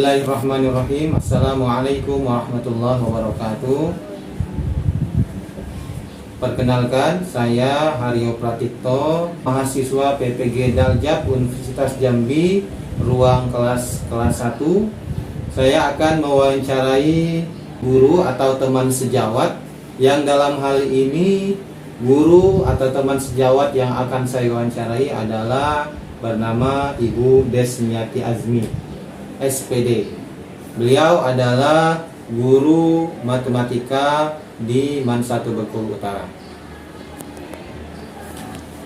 Bismillahirrahmanirrahim. Assalamualaikum warahmatullahi wabarakatuh. Perkenalkan, saya Haryo Pratikto, mahasiswa PPG Daljab Universitas Jambi, ruang kelas 1. Saya akan mewawancarai guru atau teman sejawat, yang dalam hal ini guru atau teman sejawat yang akan saya wawancarai adalah bernama Ibu Desmiati Azmi, SPD. Beliau adalah guru matematika di MAN 1 Bengkulu Utara.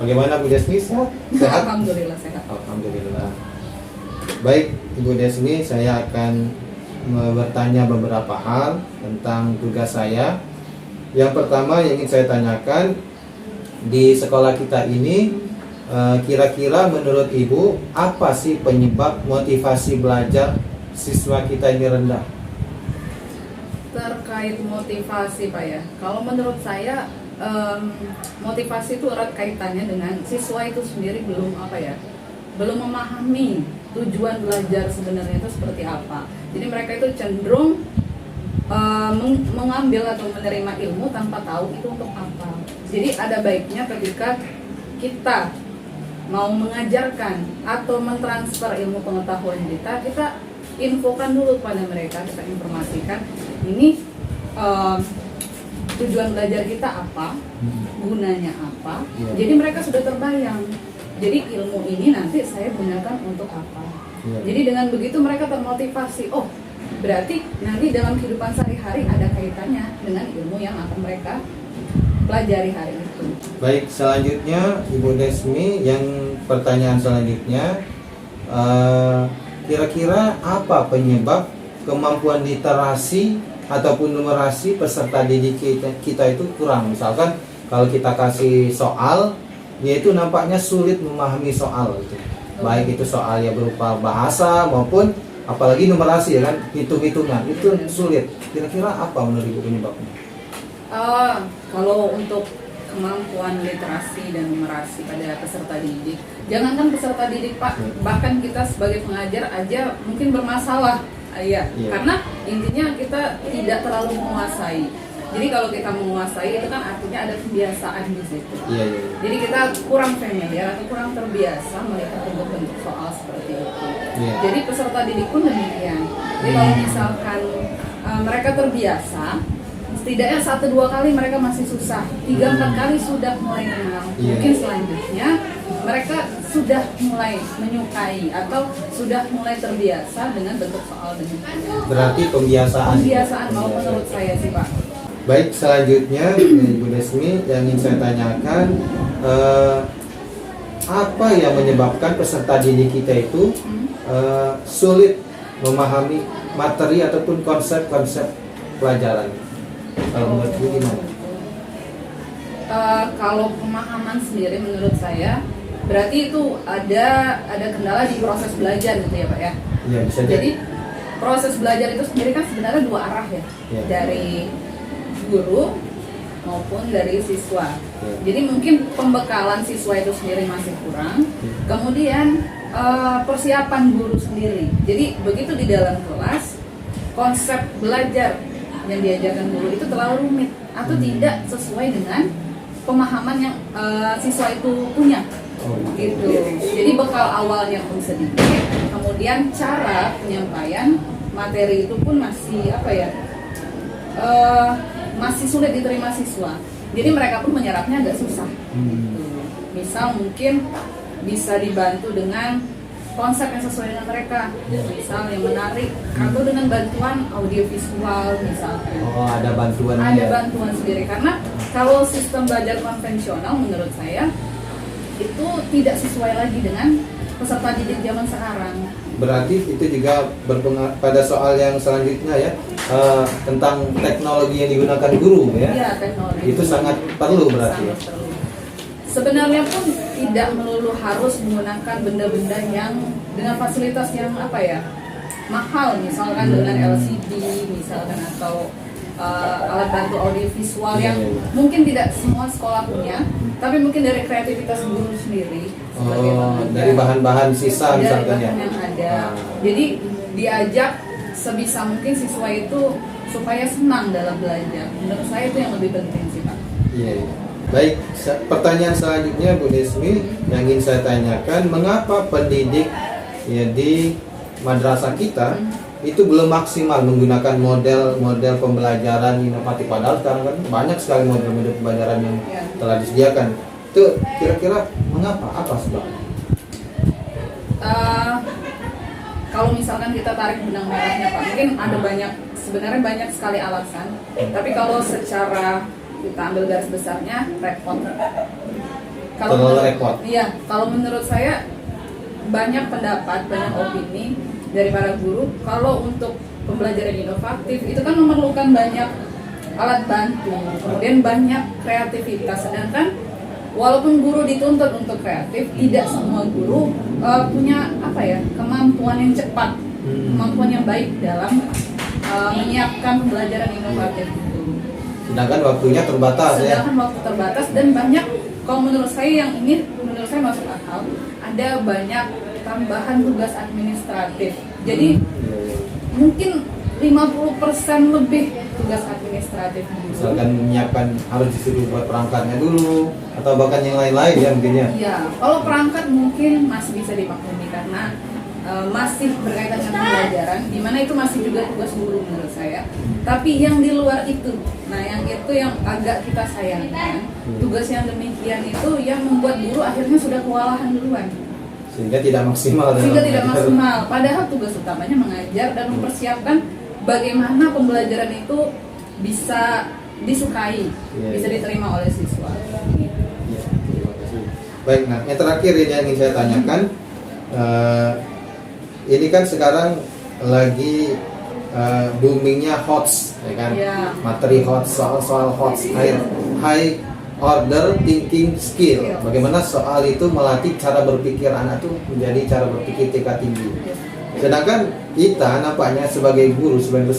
Bagaimana Bu Desmi? Sehat? Alhamdulillah sehat. Alhamdulillah. Baik Ibu Desmi, saya akan bertanya beberapa hal tentang tugas saya. Yang pertama yang ingin saya tanyakan, di sekolah kita ini kira-kira menurut Ibu apa sih penyebab motivasi belajar siswa kita ini rendah? Terkait motivasi Pak ya, kalau menurut saya motivasi itu erat kaitannya dengan siswa itu sendiri belum memahami tujuan belajar sebenarnya itu seperti apa. Jadi mereka itu cenderung mengambil atau menerima ilmu tanpa tahu itu untuk apa. Jadi ada baiknya ketika kita mau mengajarkan atau mentransfer ilmu pengetahuan kita infokan dulu pada mereka, kita informasikan ini tujuan belajar kita apa, gunanya apa. Jadi mereka sudah terbayang. Jadi ilmu ini nanti saya gunakan untuk apa. Jadi dengan begitu mereka termotivasi. Oh, berarti nanti dalam kehidupan sehari-hari ada kaitannya dengan ilmu yang akan mereka pelajari hari itu. Baik, selanjutnya Ibu Desmi, yang pertanyaan selanjutnya, kira-kira apa penyebab kemampuan literasi ataupun numerasi peserta didik kita itu kurang? Misalkan kalau kita kasih soal, yaitu nampaknya sulit memahami soal itu. Baik itu soal yang berupa bahasa maupun apalagi numerasi, ya kan, hitung-hitungan itu sulit. Kira-kira apa menurut Ibu penyebabnya? Kalau untuk kemampuan literasi dan numerasi pada peserta didik, jangankan peserta didik Pak, bahkan kita sebagai pengajar aja mungkin bermasalah, karena intinya kita tidak terlalu menguasai. Jadi kalau kita menguasai itu kan artinya ada kebiasaan di situ. Jadi kita kurang familiar atau kurang terbiasa melihat bentuk-bentuk soal seperti itu. Jadi peserta didik pun demikian. Jadi kalau misalkan mereka terbiasa, setidaknya 1-2 kali mereka masih susah, 3-4 kali sudah mulai kenal. Mungkin selanjutnya mereka sudah mulai menyukai atau sudah mulai terbiasa dengan bentuk soal demikian. Berarti Pembiasaan mau menurut saya sih Pak. Baik, selanjutnya Ibu Desmi, yang ingin saya tanyakan, apa yang menyebabkan peserta didik kita itu sulit memahami materi ataupun konsep-konsep pelajaran? Kalau menurut Ibu gimana? Kalau pemahaman sendiri menurut saya berarti itu ada kendala di proses belajar gitu ya Pak ya? Iya, bisa jadi. Proses belajar itu sendiri kan sebenarnya 2 arah ya. Dari guru maupun dari siswa. Jadi mungkin pembekalan siswa itu sendiri masih kurang. Kemudian persiapan guru sendiri. Jadi begitu di dalam kelas, konsep belajar yang diajarkan guru itu terlalu rumit atau tidak sesuai dengan pemahaman yang siswa itu punya. Gitu. Jadi bekal awalnya pun sedikit, kemudian cara penyampaian materi itu pun masih masih sulit diterima siswa. Jadi mereka pun menyerapnya agak susah. Gitu. Misal mungkin bisa dibantu dengan konsep yang sesuai dengan mereka, misal yang menarik, atau dengan bantuan audiovisual misalkan. Ada bantuan. Ada bantuan sendiri, karena kalau sistem belajar konvensional menurut saya itu tidak sesuai lagi dengan peserta didik zaman sekarang. Berarti itu juga berpengaruh pada soal yang selanjutnya ya, tentang teknologi yang digunakan guru ya. Iya, teknologi. Itu sangat perlu berarti. Sangat perlu. Sebenarnya pun tidak melulu harus menggunakan benda-benda yang dengan fasilitas yang mahal, misalkan dengan LCD misalkan, atau alat bantu audiovisual yang mungkin tidak semua sekolah punya, tapi mungkin dari kreativitas guru sendiri sebagai dari bahan-bahan sisa misalkan ya. Yang ada. Jadi diajak sebisa mungkin siswa itu supaya senang dalam belajar. Menurut saya itu yang lebih penting sih Pak. Iya. Baik, pertanyaan selanjutnya Bu Desmi yang ingin saya tanyakan, mengapa pendidik ya di madrasah kita itu belum maksimal menggunakan model pembelajaran inovatif, padahal sekarang kan banyak sekali model-model pembelajaran yang telah disediakan. Itu kira-kira mengapa? Apa sebabnya? Kalau misalkan kita tarik benang merahnya Pak, mungkin ada sebenarnya banyak sekali alasan. Tapi kalau secara kita ambil garis besarnya, repot. Repot. Iya, kalau menurut saya banyak pendapat, banyak opini dari para guru. Kalau untuk pembelajaran inovatif itu kan memerlukan banyak alat bantu, kemudian banyak kreativitas. Sedangkan walaupun guru dituntut untuk kreatif, tidak semua guru punya kemampuan yang cepat, kemampuan yang baik dalam menyiapkan pembelajaran inovatif. Sedangkan waktunya terbatas. Waktu terbatas dan banyak. Kalau menurut saya menurut saya masuk akal. Ada banyak tambahan tugas administratif. Jadi mungkin 50% lebih tugas administratif. Misalkan menyiapkan, harus disuruh buat perangkatnya dulu atau bahkan yang lain-lain ya mungkin ya. Iya, kalau perangkat mungkin masih bisa dimaklumi karena masih berkaitan dengan pembelajaran, di mana itu masih juga tugas guru menurut saya. Tapi yang di luar itu, yang itu yang agak kita sayangkan, tugas yang demikian itu yang membuat guru akhirnya sudah kewalahan duluan. Sehingga tidak maksimal. Padahal tugas utamanya mengajar dan mempersiapkan bagaimana pembelajaran itu bisa disukai, bisa diterima oleh siswa. Ya, terima kasih. Baik, yang terakhir ini yang ingin saya tanyakan, ini kan sekarang lagi boomingnya HOTS, ya kan? Materi HOTS, soal HOTS, high order thinking skill. Bagaimana soal itu melatih cara berpikir anak itu menjadi cara berpikir tingkat tinggi. Sedangkan kita nampaknya sebagai guru, sebagai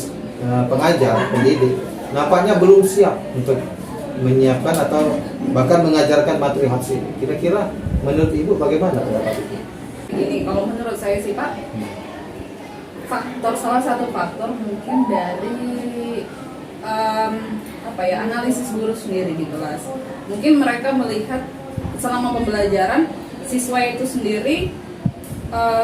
pengajar, pendidik, nampaknya belum siap untuk menyiapkan atau bahkan mengajarkan materi HOTS ini. Kira-kira menurut Ibu bagaimana pendapat itu? Ini kalau menurut saya sih Pak, salah satu faktor mungkin dari analisis guru sendiri di kelas. Mungkin mereka melihat selama pembelajaran siswa itu sendiri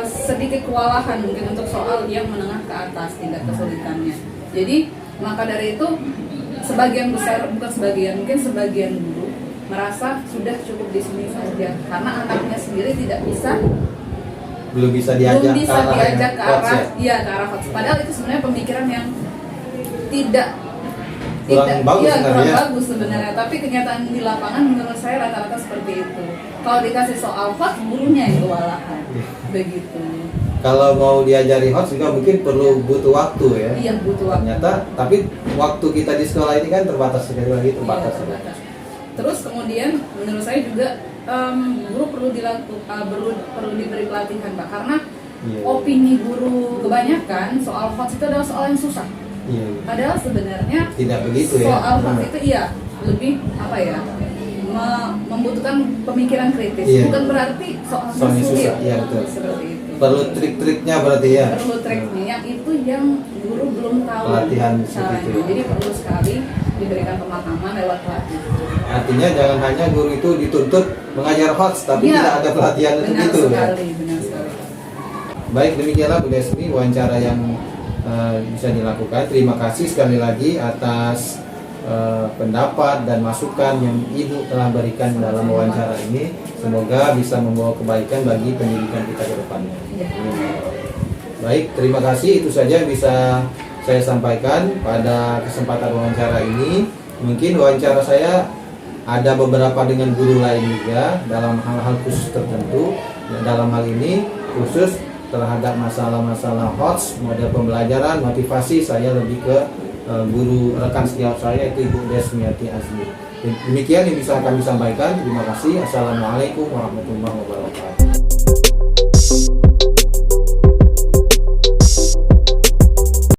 sedikit kewalahan mungkin untuk soal yang menengah ke atas tingkat kesulitannya. Jadi maka dari itu sebagian guru merasa sudah cukup di sini saja karena anaknya sendiri belum bisa diajak ke arah HOTS. Padahal itu sebenarnya pemikiran yang kurang bagus sebenarnya. Tapi kenyataan di lapangan menurut saya rata-rata seperti itu. Kalau dikasih soal HOTS, gurunya yang kewalahan. Begitu. Kalau mau diajari HOTS juga mungkin butuh waktu ya. Iya, butuh waktu. Ternyata, tapi waktu kita di sekolah ini kan terbatas sekali lagi terbatas. Terus kemudian menurut saya juga guru perlu diberi pelatihan Pak, karena opini guru kebanyakan soal HOTS itu adalah soal yang susah. Padahal sebenarnya tidak begitu soal HOTS itu lebih membutuhkan pemikiran kritis. Bukan berarti soalnya sulit. Betul. Seperti itu. Perlu trik-triknya berarti ya. Perlu triknya, yang itu yang guru belum tahu pelatihan caranya. Jadi perlu sekali diberikan pemahaman lewat pelatihan. Artinya jangan hanya guru itu dituntut mengajar HOTS tapi tidak ada pelatihan untuk itu. Benar sekali. Baik, demikianlah Bu Desmi wawancara yang bisa dilakukan. Terima kasih sekali lagi atas pendapat dan masukan yang Ibu telah berikan dalam wawancara ini. Semoga bisa membawa kebaikan bagi pendidikan kita ke depannya. Baik, terima kasih. Itu saja yang bisa saya sampaikan pada kesempatan wawancara ini. Mungkin wawancara saya ada beberapa dengan guru lain juga dalam hal-hal khusus tertentu. Dan dalam hal ini khusus terhadap masalah-masalah HOTS, model pembelajaran, motivasi, saya lebih ke guru rekan sejawat saya yaitu Ibu Desmiati Azmi. Demikian yang bisa kami sampaikan. Terima kasih. Assalamualaikum warahmatullahi wabarakatuh.